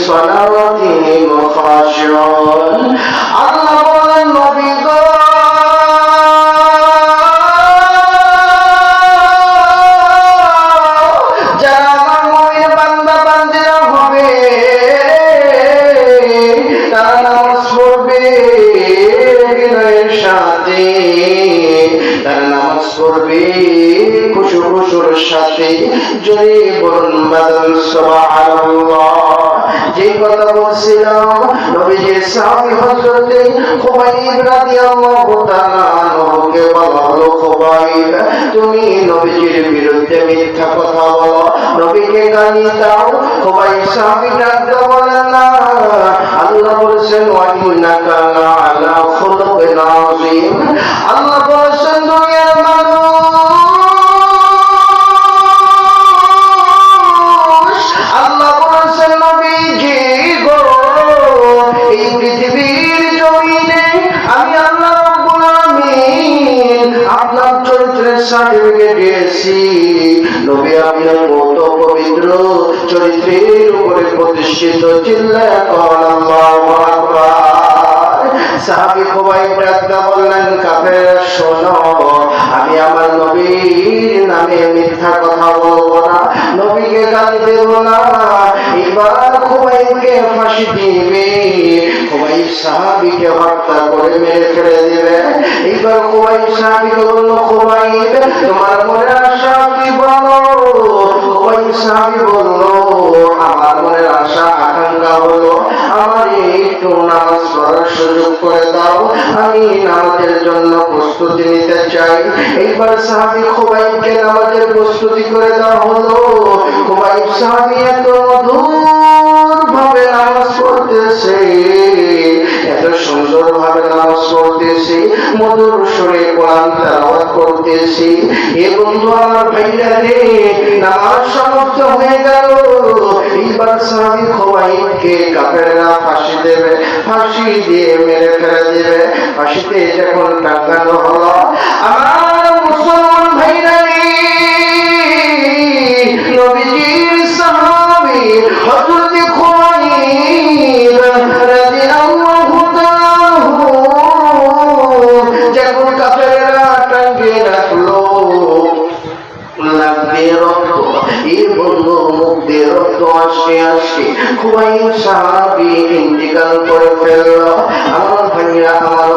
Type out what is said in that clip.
صلاتهم خاشعون আল্লাহ বলেন নবী গো যারা আমার মুমিন বান্দা বান্দিরা হবে তারা নামাজ পড়বে বিনয়ের সাথে, তারা নামাজ পড়বে খুশুর সাথে। জোরে বলুন বাদল সুবহানাল্লাহ। যে কথা বলছিলাম নবীজির সাহাবী হযরত খুবাইব রাদিয়াল্লাহু তাআলা আনহুকে বলা হলো, খুবাইব তুমি নবীজির বিরুদ্ধে মিথ্যা কথা বলো, নবীকে গালি দাও। খুবাইব সাহাবী ডাকতে বলেন না, আল্লাহ বলেছেন ওয়া ইন্নাকা লাআলা খুলুকিন আযীম। আল্লাহ বলেছেন দুনিয়ার মানুষ আল্লাহ বলেছেন নবীজি গো এই পৃথিবীর জমিনে আমি আল্লাহ রাব্বুল আলামিন আপনার চরিত্রের সার্টিফিকেট দিয়েছি। নবী আপনার কত পবিত্র চরিত্রের উপরে প্রতিষ্ঠিত। চিল্লায়া কওন আল্লাহু আকবার। সাহাবী খুবাইব ডাকতে বললেন কাফেররা শোনো, আমি আমার নবীর নামে মিথ্যা কথা বলবো না, নবীকে গালি দেব না। এবার খুবাইবকে ফাঁসি দিবে, খুবাইব সাহাবীকে হত্যা করে মেরে ফেলে দিবে। এবার খুবাইব সাহাবীকে বলল, খুবাইব তোমার মনের আশা কি বলো? খুবাইব সাহাবী বলল, আমার মনের আশা আকাঙ্ক্ষা হলো আমার একটু নামাজ পড়ার সুযোগ করে দাও, আমি নামাজের জন্য প্রস্তুতি নিতে চাই। এইবার সাহাবী খুবাইবকে নামাজের প্রস্তুতি করে দেওয়া হলো। খুবাইব সাহাবী এত মধুর ভাবে নামাজ পড়তেছে, এত সুন্দর ভাবে নামাজ পড়তেছে, মধুর সুরে কোরআন তেলাওয়াত করতেছে। এ বন্ধু আমার ভাইরা রে, নামাজ সমাপ্ত হয়ে গেল। এইবার সাহাবী খুবাইবকে কাফেররা ফাঁসি দেবে, ফাঁসি দিয়ে মেরে ফেলে দেবে। ফাঁসিতে যখন টাঙানো হলো, আমার মুসলমান ভাইরা রে, নবীজির সাহাবী হযরত খুবাইব রাদিয়াল্লাহু তাআলা যখন কাফেররা টাঙিয়ে রাখলো, লাগবে রক্ত, এই বন্ধু মুখ দিয়ে রক্ত আসে আসে খুবাইব সাহাবী ইন্তিকাল করে ফেলল। আমার ভাইরা, আমার